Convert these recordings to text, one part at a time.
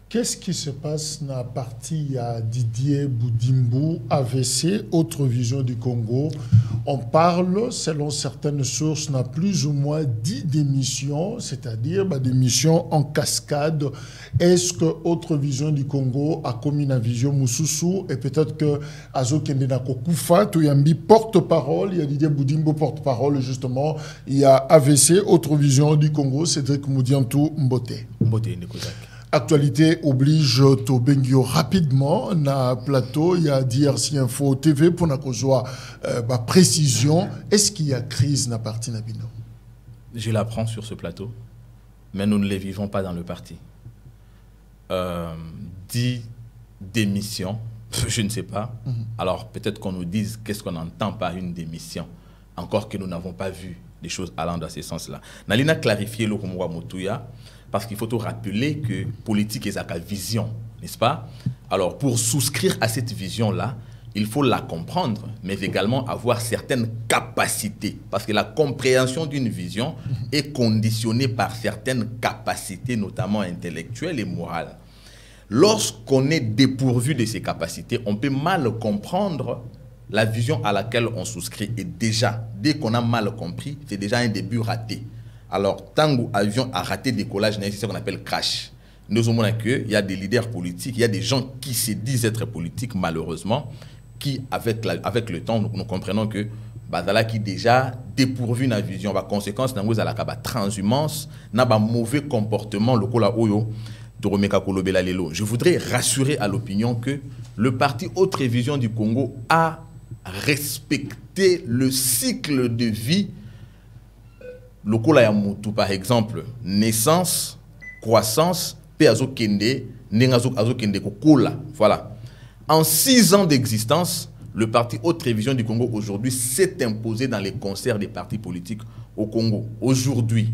Qu'est-ce qui se passe dans la partie à Didier Boudimbo, AVC, Autre Vision du Congo? On parle, selon certaines sources, n'a plus ou moins 10 démissions, c'est-à-dire des missions en cascade. Est-ce que Autre Vision du Congo a commis une vision Moussoussou et peut-être que Azo Kendenako Koufa, Touyambi porte-parole, il y a Didier Boudimbo porte-parole justement, il y a AVC, Autre Vision du Congo, Cédric Moudiantou Mbote. Mbote, Nekozak. Actualité oblige Tobengio rapidement na plateau. Il y a DRC Info TV pour na précision. Est-ce qu'il y a crise na parti Nabino? Je l'apprends sur ce plateau, mais nous ne les vivons pas dans le parti. 10 démissions, je ne sais pas. Alors peut-être qu'on nous dise qu'est-ce qu'on entend par une démission, encore que nous n'avons pas vu des choses allant dans ce sens-là. Nalina clarifié le Kumwa Moutuya. Parce qu'il faut tout rappeler que politique est sa vision, n'est-ce pas? Alors, pour souscrire à cette vision-là, il faut la comprendre, mais également avoir certaines capacités. Parce que la compréhension d'une vision est conditionnée par certaines capacités, notamment intellectuelles et morales. Lorsqu'on est dépourvu de ces capacités, on peut mal comprendre la vision à laquelle on souscrit. Et déjà, dès qu'on a mal compris, c'est déjà un début raté. Alors, tant que l'avion a raté le décollage, c'est ce qu'on appelle crash. Nous avons qu'il y a des leaders politiques, il y a des gens qui se disent être politiques, malheureusement, qui, avec le temps, nous comprenons que Badala qui déjà dépourvu la vision, la conséquence, c'est la transhumance, n'a pas mauvais comportement, le cola oyo, je voudrais rassurer à l'opinion que le parti Autre Vision du Congo a respecté le cycle de vie. Le Kola Yamutu, par exemple, naissance, croissance, Peazo Kende, Nengazo Kende Kola. Voilà. En 6 ans d'existence, le parti Autre Vision du Congo aujourd'hui s'est imposé dans les concerts des partis politiques au Congo. Aujourd'hui,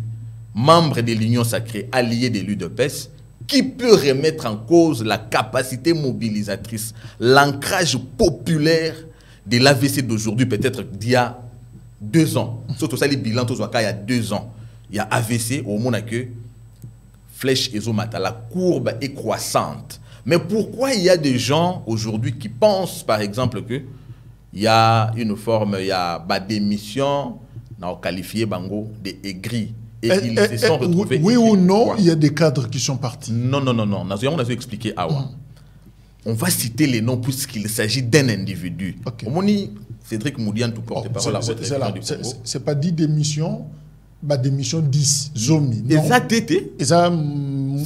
membre de l'Union sacrée, allié de l'UDPS, qui peut remettre en cause la capacité mobilisatrice, l'ancrage populaire de l'AVC d'aujourd'hui, peut-être d'il y a 2 ans. Surtout ça, les bilans, il y a 2 ans. Il y a AVC, au monde que flèche Ezomata, la courbe est croissante. Mais pourquoi il y a des gens aujourd'hui qui pensent, par exemple, qu'il y a une forme, il y a des missions, on a qualifié Bango des aigris. Et ils se sont retrouvés. Oui ou non, il y a des cadres qui sont partis. Non. On a expliqué Awa. On va citer les noms puisqu'il s'agit d'un individu. Okay. Cédric Moudian, tout porte-parole. C'est pas 10 démissions, démission 10, Zomi.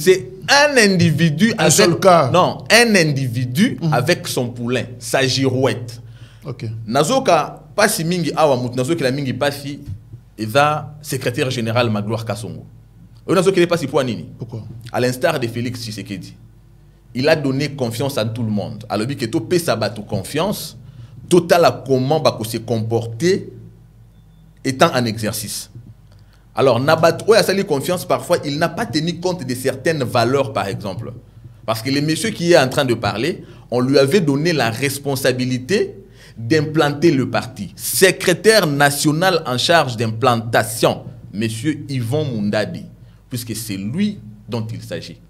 C'est un individu un seul cas. Non, un individu avec son poulain, sa girouette. Ok. Nazoka, pas si mingi awamut, nazoka la mingi pas si, secrétaire général Magloire Kassongo. Nazoka n'est pas si poinini. Pourquoi? À l'instar de Félix Tshisekedi. Il a donné confiance à tout le monde. Alors, que tout peut s'abattre confiance. Total à comment se comporter étant en exercice. Alors, Nabatro a sali confiance parfois, il n'a pas tenu compte de certaines valeurs, par exemple. Parce que le monsieur qui est en train de parler, on lui avait donné la responsabilité d'implanter le parti. Secrétaire national en charge d'implantation, monsieur Yvon Mundadi, puisque c'est lui dont il s'agit.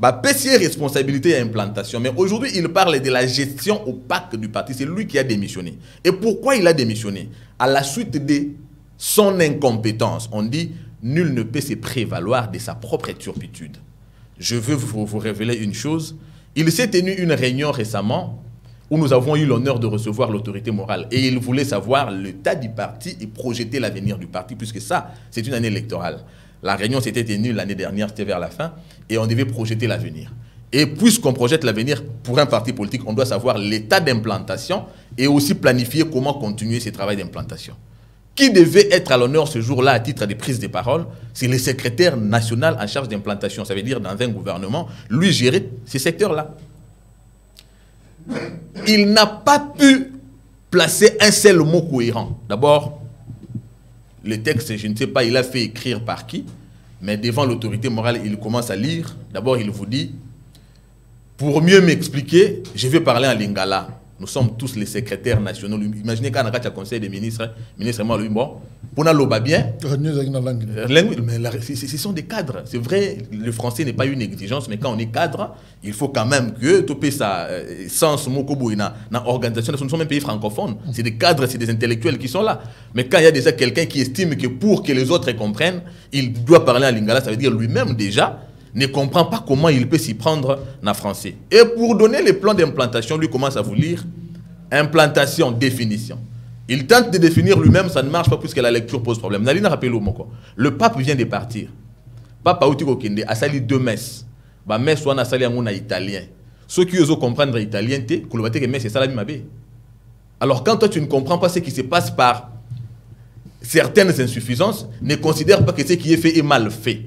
PCA responsabilité et implantation, mais aujourd'hui il parle de la gestion opaque du parti. C'est lui qui a démissionné. Et pourquoi il a démissionné? À la suite de son incompétence. On dit nul ne peut se prévaloir de sa propre turpitude. Je veux vous révéler une chose. Il s'est tenu une réunion récemment où nous avons eu l'honneur de recevoir l'autorité morale et il voulait savoir l'état du parti et projeter l'avenir du parti, puisque ça c'est une année électorale. La réunion s'était tenue l'année dernière, c'était vers la fin, et on devait projeter l'avenir. Et puisqu'on projette l'avenir pour un parti politique, on doit savoir l'état d'implantation et aussi planifier comment continuer ce travail d'implantation. Qui devait être à l'honneur ce jour-là à titre de prise de parole? C'est le secrétaire national en charge d'implantation. Ça veut dire dans un gouvernement, lui gérer ces secteurs-là. Il n'a pas pu placer un seul mot cohérent. D'abord, le texte, je ne sais pas, il a fait écrire par qui, mais devant l'autorité morale, il commence à lire. D'abord, il vous dit, pour mieux m'expliquer, je vais parler en lingala. Nous sommes tous les secrétaires nationaux. Imaginez quand on a un conseil des ministres, ministre moi, lui, bon, pour nous, bien. Mais ce sont des cadres. C'est vrai, le français n'est pas une exigence, mais quand on est cadre, il faut quand même que tout ça, sans Mokobo, dans l'organisation, nous sommes un pays francophone. C'est des cadres, c'est des intellectuels qui sont là. Mais quand il y a déjà quelqu'un qui estime que pour que les autres comprennent, il doit parler en lingala, ça veut dire lui-même déjà ne comprend pas comment il peut s'y prendre en français. Et pour donner les plans d'implantation, lui commence à vous lire implantation, définition. Il tente de définir lui-même, ça ne marche pas puisque la lecture pose problème. Nalina rappelle au moko. Le pape vient de partir. Pape Aouti Kokende a sali 2 messes. Ba messe soit na sali en italien. Ceux qui osent comprendre italien, que messe c'est ça la mabé. Alors quand toi tu ne comprends pas ce qui se passe par certaines insuffisances, ne considère pas que ce qui est fait est mal fait.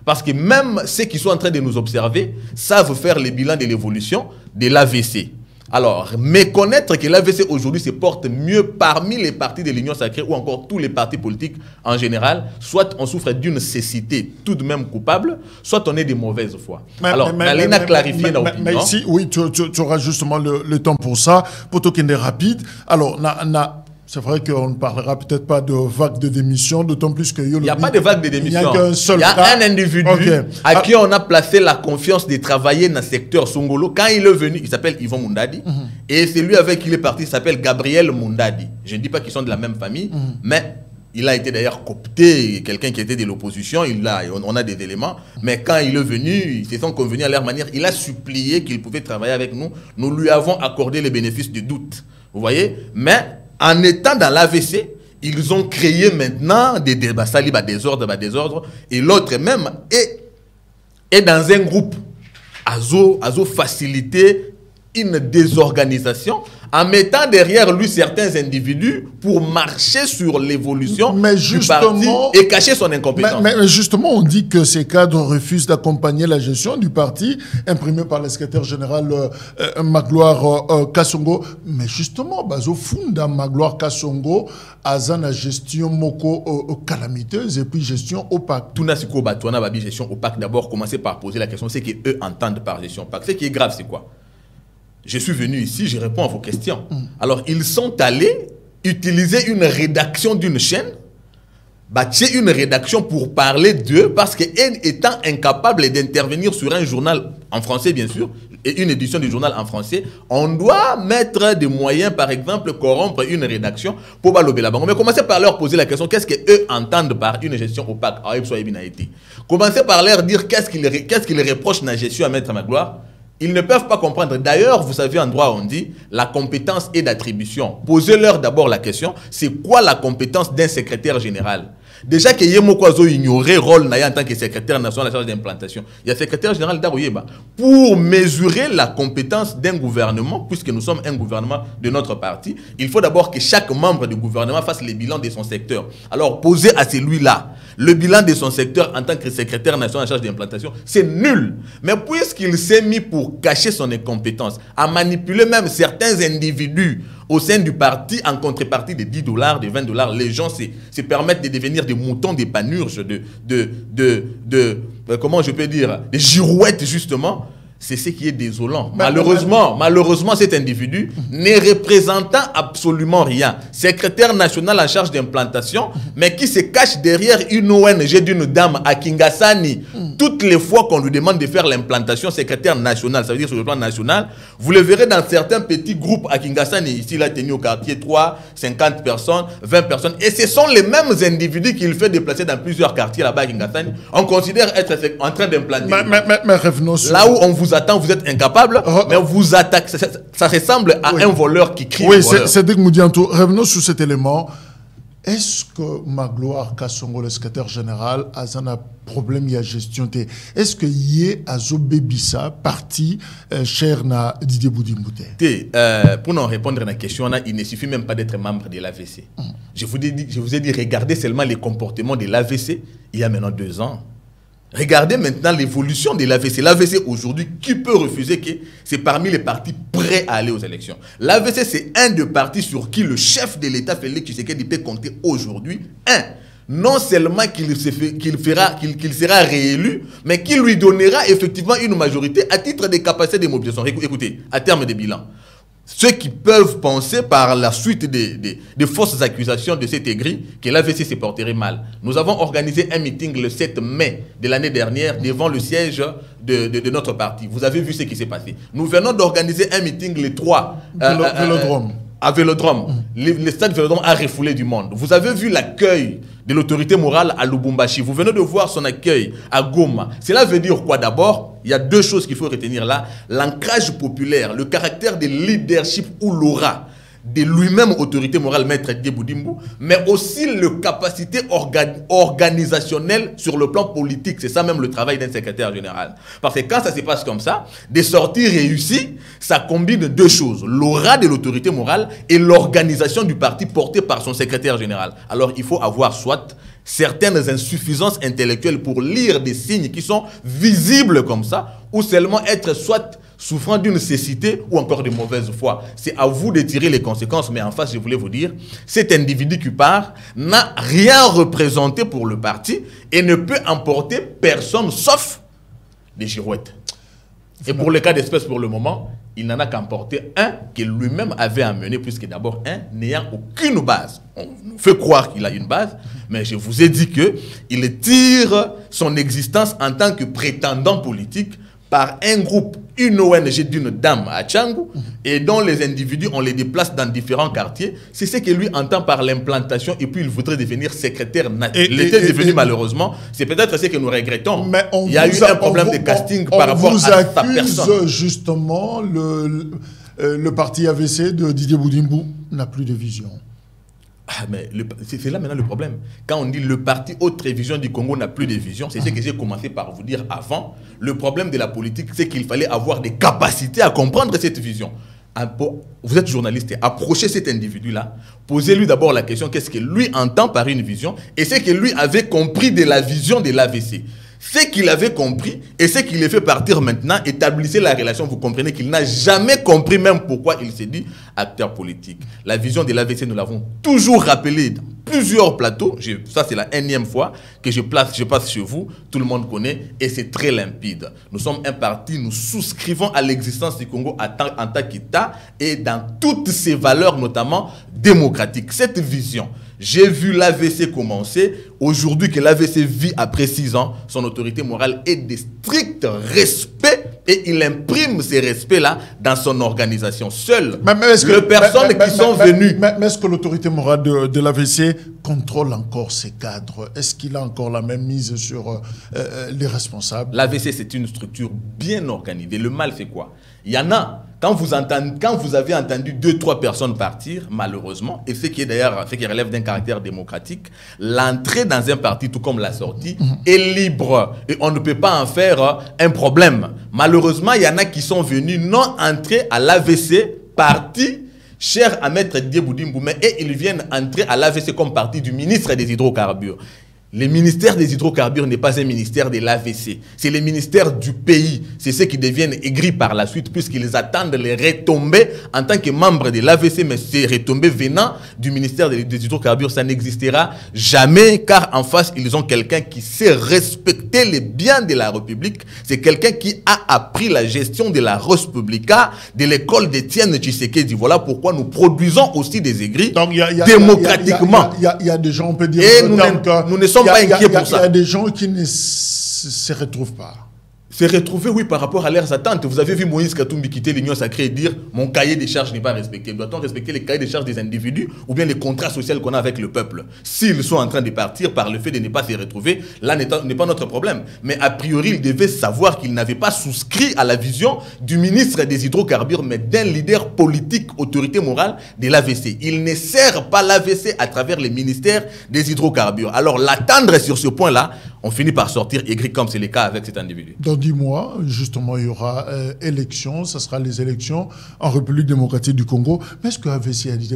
Parce que même ceux qui sont en train de nous observer savent faire le bilan de l'évolution de l'AVC. Alors, méconnaître que l'AVC aujourd'hui se porte mieux parmi les partis de l'Union sacrée ou encore tous les partis politiques en général, soit on souffre d'une cécité tout de même coupable, soit on est de mauvaise foi. Alors, Nalina clarifié dans l'opinion. Mais ici, oui, tu auras justement le temps pour ça, pour token rapide. Alors, c'est vrai qu'on ne parlera peut-être pas de vague de démission, d'autant plus qu'il n'y a pas de vague de démission. Il y a un individu à qui on a placé la confiance de travailler dans le secteur Songolo. Quand il est venu, il s'appelle Yvon Mundadi. Et c'est lui avec qui il est parti, il s'appelle Gabriel Mundadi. Je ne dis pas qu'ils sont de la même famille, mais il a été d'ailleurs coopté, quelqu'un qui était de l'opposition, on a des éléments. Mais quand il est venu, ils se sont convenus à leur manière. Il a supplié qu'il pouvait travailler avec nous. Nous lui avons accordé les bénéfices du doute. Vous voyez? Mais en étant dans l'AVC, ils ont créé maintenant des désordres, et l'autre même est dans un groupe. Azo faciliter une désorganisation en mettant derrière lui certains individus pour marcher sur l'évolution du parti et cacher son incompétence. Mais justement, on dit que ces cadres refusent d'accompagner la gestion du parti, imprimé par le secrétaire général Magloire Kassongo. Mais justement, bazo funda Magloire Kassongo, azan la gestion moko calamiteuse et puis gestion opaque. Tout n'a pas de gestion opaque. D'abord, commencer par poser la question, c'est qu'eux entendent par gestion opaque. Ce qui est grave, c'est quoi? Je suis venu ici, je réponds à vos questions. Alors, ils sont allés utiliser une rédaction d'une chaîne, bâtir une rédaction pour parler d'eux, parce qu'étant incapable d'intervenir sur un journal en français, bien sûr, et une édition du journal en français, on doit mettre des moyens, par exemple, corrompre une rédaction pour balober la banque. Mais commencez par leur poser la question, qu'est-ce qu'eux entendent par une gestion opaque? Commencez par leur dire qu'est-ce qu'ils reprochent dans la gestion à Maître Magloire. Ils ne peuvent pas comprendre. D'ailleurs, vous savez, en droit, on dit la compétence est d'attribution. Posez-leur d'abord la question, c'est quoi la compétence d'un secrétaire général? Déjà que Yemo Kwazo ignorait rôle en tant que secrétaire national à la charge d'implantation. Il y a secrétaire général d'Arouyeba. Pour mesurer la compétence d'un gouvernement, puisque nous sommes un gouvernement de notre parti, il faut d'abord que chaque membre du gouvernement fasse le bilan de son secteur. Alors, posez à celui-là le bilan de son secteur en tant que secrétaire national à charge d'implantation, c'est nul. Mais puisqu'il s'est mis pour cacher son incompétence, à manipuler même certains individus au sein du parti en contrepartie de $10, de $20, les gens se permettent de devenir des moutons, des panurges, comment je peux dire, des girouettes justement. C'est ce qui est désolant. Malheureusement, cet individu n'est représentant absolument rien. Secrétaire national en charge d'implantation, mais qui se cache derrière une ONG d'une dame à Kingasani. Toutes les fois qu'on lui demande de faire l'implantation, secrétaire national, ça veut dire sur le plan national, vous le verrez dans certains petits groupes à Kingasani. Ici, il a tenu au quartier 3, 50 personnes, 20 personnes. Et ce sont les mêmes individus qu'il fait déplacer dans plusieurs quartiers là-bas à Kingasani. On considère être en train d'implanter. Mais revenons sur... Là où on vous attend, vous êtes incapable, mais on vous attaque. Ça ressemble à un voleur qui crie. Oui, c'est Dick Moudianto. Revenons sur cet élément. Est-ce que Magloire Kassongo, le secrétaire général, a un problème de gestion? Est-ce que Yé Azo Bebissa, parti cher na Didier Boudimbouté? Pour nous répondre à la question, il ne suffit même pas d'être membre de l'AVC. Je vous ai dit, regardez seulement les comportements de l'AVC il y a maintenant 2 ans. Regardez maintenant l'évolution de l'AVC. L'AVC aujourd'hui, qui peut refuser que c'est parmi les partis prêts à aller aux élections? L'AVC, c'est un des partis sur qui le chef de l'État, Félix Tshisekedi, peut compter aujourd'hui. Non seulement qu'il sera réélu, mais qu'il lui donnera effectivement une majorité à titre des capacités de mobilisation. Écoutez, à terme de bilan, ceux qui peuvent penser par la suite des fausses accusations de cet aigri que l'AVC se porterait mal. Nous avons organisé un meeting le 7 mai de l'année dernière devant le siège de notre parti. Vous avez vu ce qui s'est passé. Nous venons d'organiser un meeting le 3 Vélodrome. À Vélodrome. Le stade Vélodrome a refoulé du monde. Vous avez vu l'accueil de l'autorité morale à Lubumbashi. Vous venez de voir son accueil à Goma. Cela veut dire quoi? D'abord, il y a deux choses qu'il faut retenir là. L'ancrage populaire, le caractère de leadership ou l'aura de lui-même autorité morale, Maître Didier Boudimbo, mais aussi la capacité organisationnelle sur le plan politique. C'est ça même le travail d'un secrétaire général. Parce que quand ça se passe comme ça, des sorties réussies, ça combine deux choses. L'aura de l'autorité morale et l'organisation du parti portée par son secrétaire général. Alors il faut avoir soit certaines insuffisances intellectuelles pour lire des signes qui sont visibles comme ça, ou seulement être soit souffrant d'une cécité ou encore de mauvaise foi. C'est à vous de tirer les conséquences, mais en face, je voulais vous dire, cet individu qui part n'a rien représenté pour le parti et ne peut emporter personne sauf des girouettes. Et pour le cas d'espèce, pour le moment, il n'en a qu'emporté un qu'il lui-même avait amené, puisque d'abord un n'ayant aucune base. On nous fait croire qu'il a une base, mais je vous ai dit qu'il tire son existence en tant que prétendant politique par un groupe, une ONG d'une dame à Tchangou, et dont les individus, on les déplace dans différents quartiers. C'est ce que lui entend par l'implantation, et puis il voudrait devenir secrétaire national. Il était devenu malheureusement, c'est peut-être ce que nous regrettons. Mais il y a eu un problème de casting par rapport à sa personne. On vous accuse justement, le parti AVC de Didier Boudimbo n'a plus de vision. Ah, mais c'est là maintenant le problème. Quand on dit le parti Autre Vision du Congo n'a plus de vision, c'est ce que j'ai commencé par vous dire avant. Le problème de la politique, c'est qu'il fallait avoir des capacités à comprendre cette vision. Vous êtes journaliste, approchez cet individu-là, posez-lui d'abord la question, qu'est-ce que lui entend par une vision, et ce que lui avait compris de la vision de l'AVC. Ce qu'il avait compris et ce qu'il les fait partir maintenant, établissez la relation, vous comprenez qu'il n'a jamais compris même pourquoi il s'est dit acteur politique. La vision de l'AVC, nous l'avons toujours rappelé dans plusieurs plateaux. Ça, c'est la énième fois que je passe chez vous. Tout le monde connaît et c'est très limpide. Nous sommes un parti, nous souscrivons à l'existence du Congo en tant qu'État et dans toutes ses valeurs, notamment démocratiques. Cette vision, j'ai vu l'AVC commencer. Aujourd'hui que l'AVC vit après 6 ans, son autorité morale est de strict respect et il imprime ces respects-là dans son organisation. Seules les personnes qui sont venues... Mais est-ce que l'autorité morale de l'AVC contrôle encore ses cadres? Est-ce qu'il a encore la même mise sur les responsables? L'AVC, c'est une structure bien organisée. Le mal, c'est quoi? Il y en a, quand vous avez entendu 2-3 personnes partir, malheureusement, et ce qui est d'ailleurs, ce qui relève d'un caractère démocratique, l'entrée dans un parti, tout comme la sortie, est libre. Et on ne peut pas en faire un problème. Malheureusement, il y en a qui sont venus non entrer à l'AVC, parti, cher à Maître Didier Boudimbo, et ils viennent entrer à l'AVC comme parti du ministre des Hydrocarbures. Le ministère des Hydrocarbures n'est pas un ministère de l'AVC. C'est le ministère du pays. C'est ceux qui deviennent aigris par la suite puisqu'ils attendent les retombées en tant que membres de l'AVC. Mais ces retombées venant du ministère des Hydrocarbures, ça n'existera jamais car en face, ils ont quelqu'un qui sait respecter les biens de la République. C'est quelqu'un qui a appris la gestion de la Respublica, de l'école d'Étienne Tshisekedi. Voilà pourquoi nous produisons aussi des aigris démocratiquement. Il y a des gens, on peut dire... Et nous ne sommes pas inquiets pour ça. Il y a des gens qui ne se retrouvent pas. Se retrouver, oui, par rapport à leurs attentes. Vous avez vu Moïse Katumbi quitter l'Union sacrée et dire « Mon cahier des charges n'est pas respecté ». Doit-on respecter les cahiers des charges des individus ou bien les contrats sociaux qu'on a avec le peuple? S'ils sont en train de partir par le fait de ne pas se retrouver, là n'est pas notre problème. Mais a priori, ils devaient savoir qu'ils n'avaient pas souscrit à la vision du ministre des Hydrocarbures, mais d'un leader politique, autorité morale de l'AVC. Il ne sert pas l'AVC à travers les ministères des Hydrocarbures. Alors l'attendre sur ce point-là, on finit par sortir aigri comme c'est le cas avec cet individu. Dans 10 mois, justement, il y aura élections, ce sera les élections en République démocratique du Congo. Mais est-ce que AVC a dit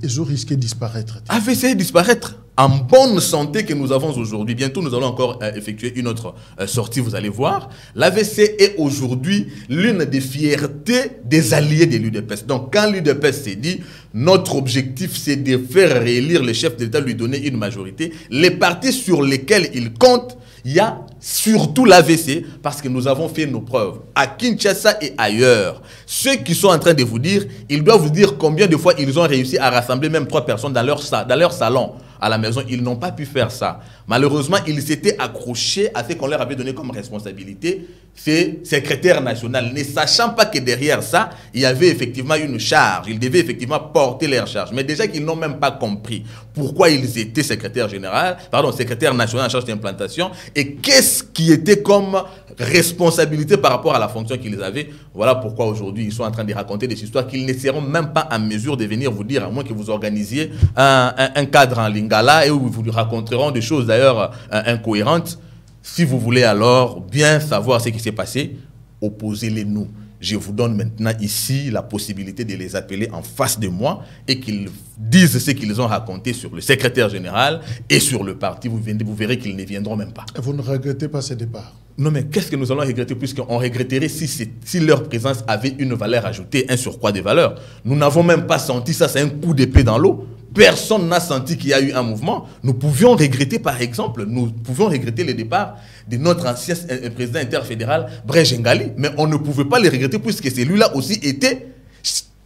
ils ont risqué de disparaître? AVC disparaître en bonne santé que nous avons aujourd'hui. Bientôt, nous allons encore effectuer une autre sortie, vous allez voir. L'AVC est aujourd'hui l'une des fiertés des alliés de l'UDPS. Donc, quand l'UDPS s'est dit, notre objectif, c'est de faire réélire le chef d'État, lui donner une majorité, les partis sur lesquels il compte, Il y a surtout l'AVC, parce que nous avons fait nos preuves. À Kinshasa et ailleurs, ceux qui sont en train de vous dire, ils doivent vous dire combien de fois ils ont réussi à rassembler même 3 personnes dans leur salon à la maison. Ils n'ont pas pu faire ça. Malheureusement, ils s'étaient accrochés à ce qu'on leur avait donné comme responsabilité, c'est secrétaire national, ne sachant pas que derrière ça, il y avait effectivement une charge. Ils devaient effectivement porter leur charge. Mais déjà qu'ils n'ont même pas compris pourquoi ils étaient secrétaire national en charge d'implantation et qu'est-ce qui était comme responsabilité par rapport à la fonction qu'ils avaient. Voilà pourquoi aujourd'hui, ils sont en train de raconter des histoires qu'ils ne seront même pas en mesure de venir vous dire, à moins que vous organisiez un cadre en Lingala et où vous lui raconteront des choses d'ailleurs incohérentes. Si vous voulez alors bien savoir ce qui s'est passé, opposez-les-nous. Je vous donne maintenant ici la possibilité de les appeler en face de moi et qu'ils disent ce qu'ils ont raconté sur le secrétaire général et sur le parti. Vous verrez qu'ils ne viendront même pas. Et vous ne regrettez pas ce départ? Non, mais qu'est-ce que nous allons regretter, puisqu'on regretterait si leur présence avait une valeur ajoutée, un surcroît de valeur. Nous n'avons même pas senti ça, c'est un coup d'épée dans l'eau. Personne n'a senti qu'il y a eu un mouvement. Nous pouvions regretter, par exemple, le départ de notre ancien président interfédéral, Blaise Ngali, mais on ne pouvait pas le regretter puisque celui-là aussi était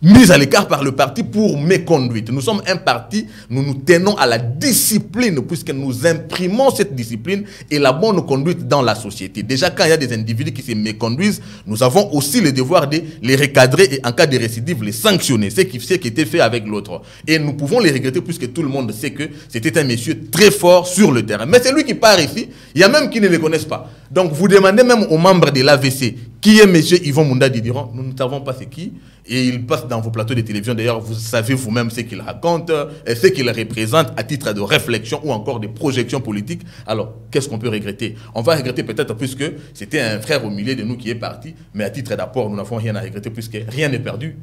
mis à l'écart par le parti pour méconduite. Nous sommes un parti, nous nous tenons à la discipline puisque nous imprimons cette discipline et la bonne conduite dans la société. Déjà, quand il y a des individus qui se méconduisent, nous avons aussi le devoir de les recadrer et en cas de récidive, les sanctionner. C'est ce qui était fait avec l'autre. Et nous pouvons les regretter puisque tout le monde sait que c'était un monsieur très fort sur le terrain. Mais c'est lui qui part ici, il y a même qui ne le connaissent pas. Donc vous demandez même aux membres de l'AVC, qui est monsieur Yvon Munda Didiron, nous ne savons pas c'est qui. Et il passe dans vos plateaux de télévision. D'ailleurs, vous savez vous-même ce qu'il raconte, ce qu'il représente à titre de réflexion ou encore de projection politique. Alors, qu'est-ce qu'on peut regretter? On va regretter peut-être puisque c'était un frère au milieu de nous qui est parti, mais à titre d'apport, nous n'avons rien à regretter puisque rien n'est perdu.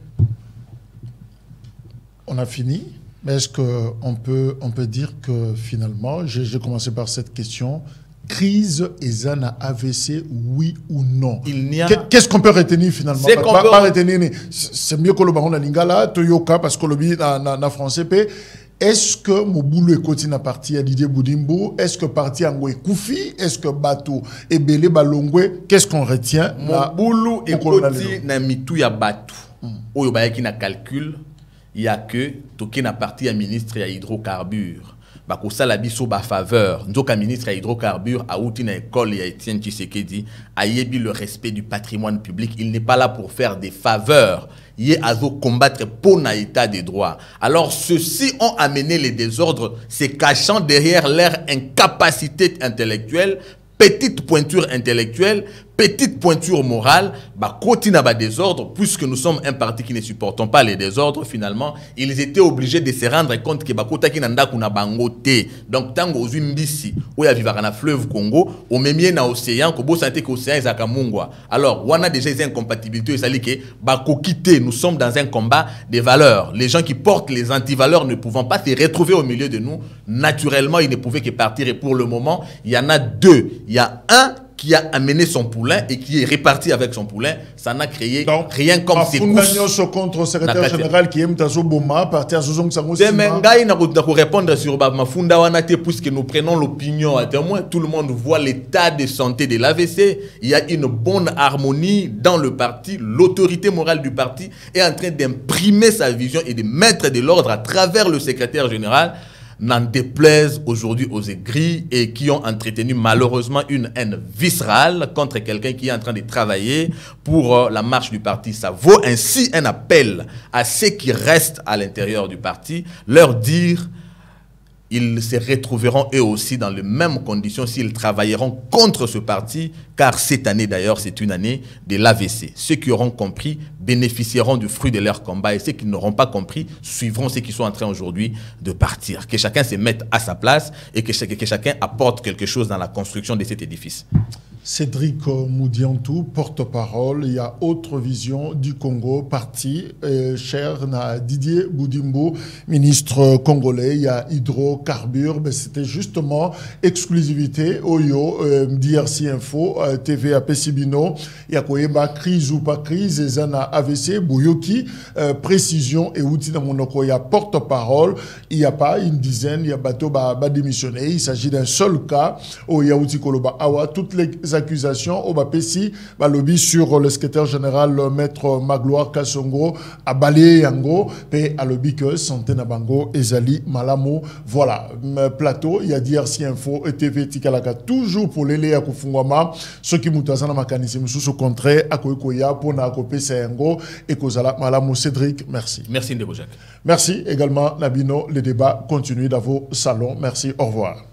On a fini, mais est-ce qu'on peut dire que finalement, j'ai commencé par cette question, crise et un AVC, oui ou non? Qu'est-ce qu'on peut retenir finalement? C'est mieux que le baron de Lingala, Toyoka, parce que le billet na français. Est-ce que Moboulou est continue à partir à Didier Boudimbo? Est-ce que parti Angoué Koufi? Est-ce que Bato et Belé Balongwe? Qu'est-ce qu'on retient? Moboulou est continue na mitou ya Bato. Oyo bayaki na calcul, il y a que Toké na parti à ministre à hydrocarbures. Bakosala biso ba faveur nzoka ministre à hydrocarbures a outi na école ya Etienne Tshisekedi a yebi le respect du patrimoine public. Il n'est pas là pour faire des faveurs. Il est à combattre pour na état des droits. Alors ceux-ci ont amené les désordres, se cachant derrière leur incapacité intellectuelle, petite pointure intellectuelle, petite pointure morale, continue à désordre, puisque nous sommes un parti qui ne supportons pas les désordres, finalement, ils étaient obligés de se rendre compte que bakota ki nanda kuna bangote. Donc, tango ozu mbisi, où ya vivara na fleuve Congo, au memie na océan, ko bo santé que océan ezaka mungwa. Alors, on a déjà des incompatibilités, ça dit que bako quitter, nous sommes dans un combat des valeurs. Les gens qui portent les antivaleurs ne pouvant pas se retrouver au milieu de nous, naturellement, ils ne pouvaient que partir. Et pour le moment, il y en a deux. Il y a un qui a amené son poulain et qui est reparti avec son poulain, ça n'a créé donc, rien comme ses courses. Contre le secrétaire général qui aime Tazo Boma, parti à Zozong Sango Sima. Demengai n'a pas répondre sur Mafunda Wanate, puisque nous prenons l'opinion à témoin. Tout le monde voit l'état de santé de l'AVC. Il y a une bonne harmonie dans le parti. L'autorité morale du parti est en train d'imprimer sa vision et de mettre de l'ordre à travers le secrétaire général. N'en déplaise aujourd'hui aux aigris et qui ont entretenu malheureusement une haine viscérale contre quelqu'un qui est en train de travailler pour la marche du parti. Ça vaut ainsi un appel à ceux qui restent à l'intérieur du parti, leur dire ils se retrouveront eux aussi dans les mêmes conditions s'ils travailleront contre ce parti, car cette année d'ailleurs c'est une année de l'AVC. Ceux qui auront compris bénéficieront du fruit de leur combat et ceux qui n'auront pas compris suivront ceux qui sont en train aujourd'hui de partir. Que chacun se mette à sa place et que chacun apporte quelque chose dans la construction de cet édifice. Cédric Moudiantou, porte-parole. Il y a Autre Vision du Congo, parti. Cher Didier Boudimbo, ministre congolais. Il y a Hydrocarbures. C'était justement exclusivité Oyo, DRC Info, TV à Pessibino. Il y a Koyeba, crise ou pas crise, Zana AVC, Bouyoki, précision et outils dans mon il y a porte-parole. Il n'y a pas une dizaine, il y a bateau démissionné. Il s'agit d'un seul cas où il y a outil Koloba Awa. Toutes les accusations au Bapessi, lobby sur le secrétaire général maître Magloire Kassongo, à balayé Yango, et à lobby que Santé Nabango, Ezali Malamo. Voilà, plateau, il y a DRC Info et TV Tikalaka, toujours pour les à Kufungwama, ceux qui moutazana mécanisme sous au contraire, à Koya, pour Nakope Sayango, et Kozala Malamo. Cédric, merci. Merci Ndebo Jacques. Merci également Nabino, les débats continuent dans vos salons. Merci, au revoir.